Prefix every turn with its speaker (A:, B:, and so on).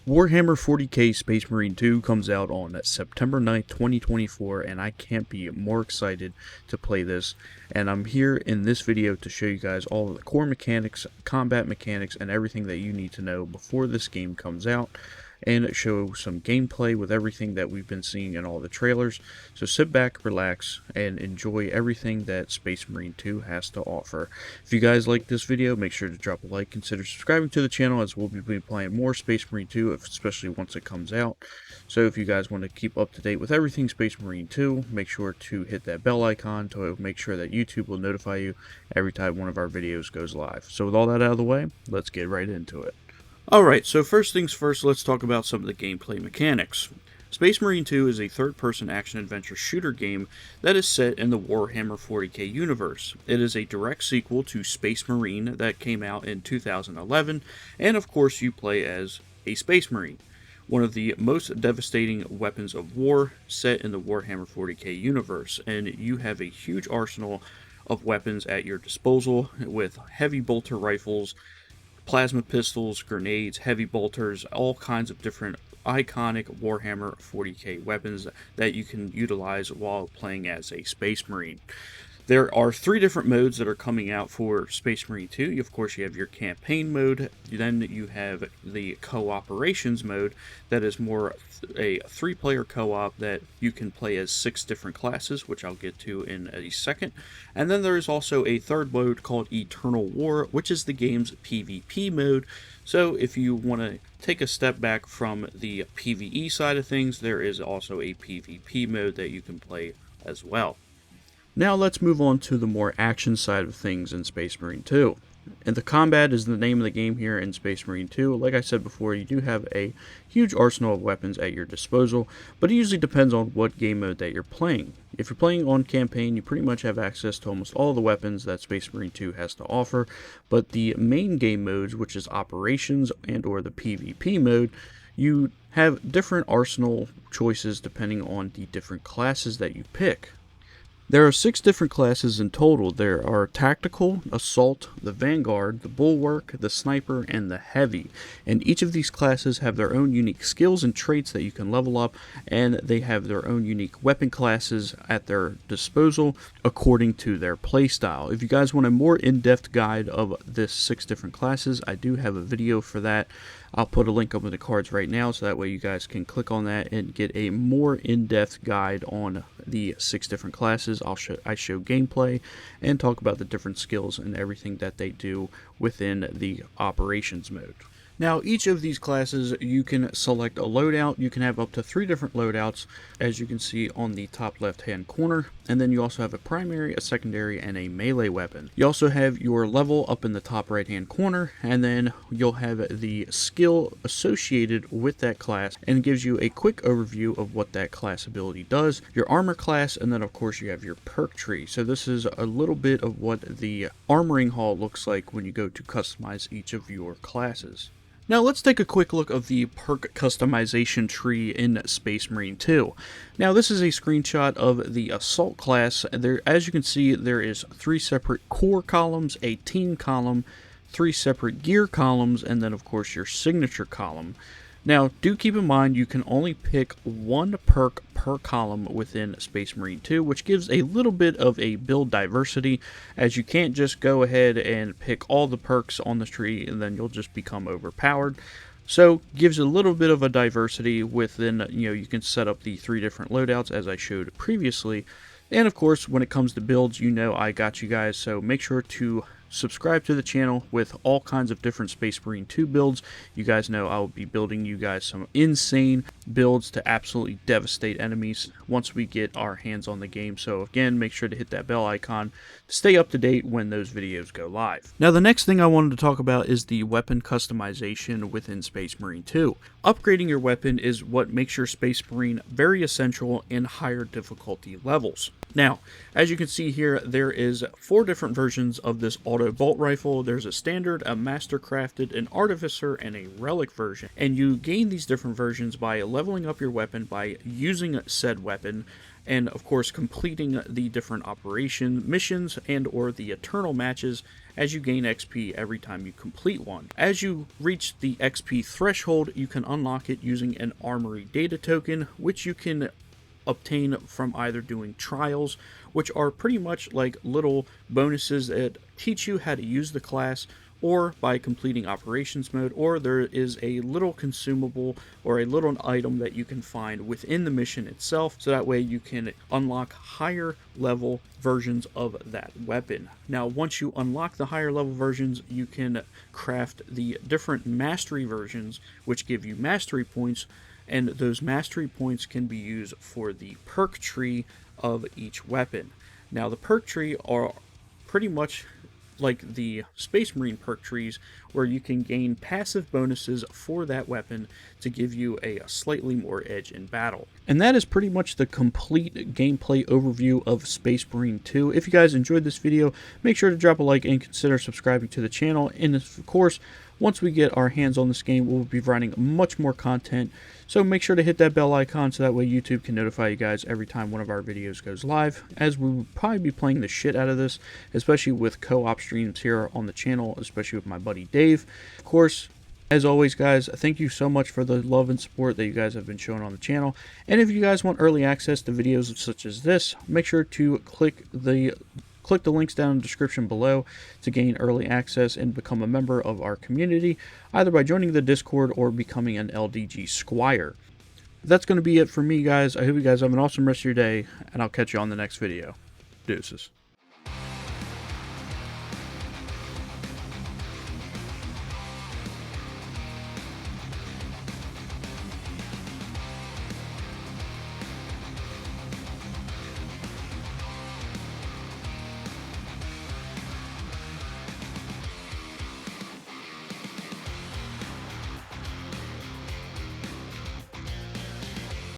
A: Warhammer 40k Space Marine 2 comes out on September 9th, 2024, and I can't be more excited to play this. And I'm here in this video to show you guys all of the core mechanics, combat mechanics, and everything that you need to know before this game comes out, and show some gameplay with everything that we've been seeing in all the trailers. So sit back, relax, and enjoy everything that Space Marine 2 has to offer. If you guys like this video, make sure to drop a like, consider subscribing to the channel, as we'll be playing more Space Marine 2, especially once it comes out. So if you guys want to keep up to date with everything Space Marine 2, make sure to hit that bell icon to make sure that YouTube will notify you every time one of our videos goes live. So with all that out of the way, let's get right into it. Alright, so first things first, let's talk about some of the gameplay mechanics. Space Marine 2 is a third-person action-adventure shooter game that is set in the Warhammer 40k universe. It is a direct sequel to Space Marine that came out in 2011, and of course you play as a Space Marine, one of the most devastating weapons of war set in the Warhammer 40k universe, and you have a huge arsenal of weapons at your disposal with heavy bolter rifles, plasma pistols, grenades, heavy bolters, all kinds of different iconic Warhammer 40k weapons that you can utilize while playing as a Space Marine. There are 3 different modes that are coming out for Space Marine 2. Of course, you have your campaign mode, then you have the cooperations mode that is more a 3-player co-op that you can play as 6 different classes, which I'll get to in a second. And then there is also a third mode called Eternal War, which is the game's PvP mode. So if you want to take a step back from the PvE side of things, there is also a PvP mode that you can play as well. Now let's move on to the more action side of things in Space Marine 2. And the combat is the name of the game here in Space Marine 2. Like I said before, you do have a huge arsenal of weapons at your disposal, but it usually depends on what game mode that you're playing. If you're playing on campaign, you pretty much have access to almost all the weapons that Space Marine 2 has to offer, but the main game modes, which is operations and or the PvP mode, you have different arsenal choices depending on the different classes that you pick. There are 6 different classes in total. There are Tactical, Assault, the Vanguard, the Bulwark, the Sniper, and the Heavy. And each of these classes have their own unique skills and traits that you can level up, and they have their own unique weapon classes at their disposal according to their playstyle. If you guys want a more in-depth guide of this 6 different classes, I do have a video for that. I'll put a link up in the cards right now, so that way you guys can click on that and get a more in-depth guide on the 6 different classes. I show gameplay and talk about the different skills and everything that they do within the operations mode. Now, each of these classes, you can select a loadout. You can have up to 3 different loadouts, as you can see on the top left-hand corner. And then you also have a primary, a secondary, and a melee weapon. You also have your level up in the top right-hand corner, and then you'll have the skill associated with that class, and gives you a quick overview of what that class ability does, your armor class, and then of course you have your perk tree. So this is a little bit of what the Armouring Hall looks like when you go to customize each of your classes. Now let's take a quick look of the perk customization tree in Space Marine 2. Now this is a screenshot of the Assault class. There, as you can see, there is 3 separate core columns, a team column, 3 separate gear columns, and then of course your signature column. Now, do keep in mind you can only pick 1 perk per column within Space Marine 2, which gives a little bit of a build diversity, as you can't just go ahead and pick all the perks on the tree and then you'll just become overpowered. So, gives a little bit of a diversity within, you can set up the 3 different loadouts as I showed previously. And of course, when it comes to builds, I got you guys, so make sure to subscribe to the channel with all kinds of different Space Marine 2 builds. You guys know I will be building you guys some insane builds to absolutely devastate enemies once we get our hands on the game. So again, make sure to hit that bell icon to stay up to date when those videos go live. Now the next thing I wanted to talk about is the weapon customization within Space Marine 2. Upgrading your weapon is what makes your Space Marine very essential in higher difficulty levels. Now, as you can see here, there is 4 different versions of this auto auto bolt rifle, there's a standard, a master crafted, an artificer, and a relic version. And you gain these different versions by leveling up your weapon, by using said weapon, and of course completing the different operation missions and or the eternal matches as you gain XP every time you complete one. As you reach the XP threshold, you can unlock it using an armory data token, which you can obtain from either doing trials, which are pretty much like little bonuses that teach you how to use the class, or by completing operations mode, or there is a little consumable or a little item that you can find within the mission itself, so that way you can unlock higher level versions of that weapon. Now once you unlock the higher level versions, you can craft the different mastery versions, which give you mastery points, and those mastery points can be used for the perk tree of each weapon. Now the perk tree are pretty much like the Space Marine perk trees, where you can gain passive bonuses for that weapon to give you a slightly more edge in battle. And that is pretty much the complete gameplay overview of Space Marine 2. If you guys enjoyed this video, make sure to drop a like and consider subscribing to the channel. And of course, once we get our hands on this game, we'll be providing much more content. So make sure to hit that bell icon so that way YouTube can notify you guys every time one of our videos goes live, as we will probably be playing the shit out of this, especially with co-op streams here on the channel, especially with my buddy Dave. Of course, as always, guys, thank you so much for the love and support that you guys have been showing on the channel. And if you guys want early access to videos such as this, make sure to click the links down in the description below to gain early access and become a member of our community, either by joining the Discord or becoming an LDG Squire. That's going to be it for me, guys. I hope you guys have an awesome rest of your day, and I'll catch you on the next video. Deuces.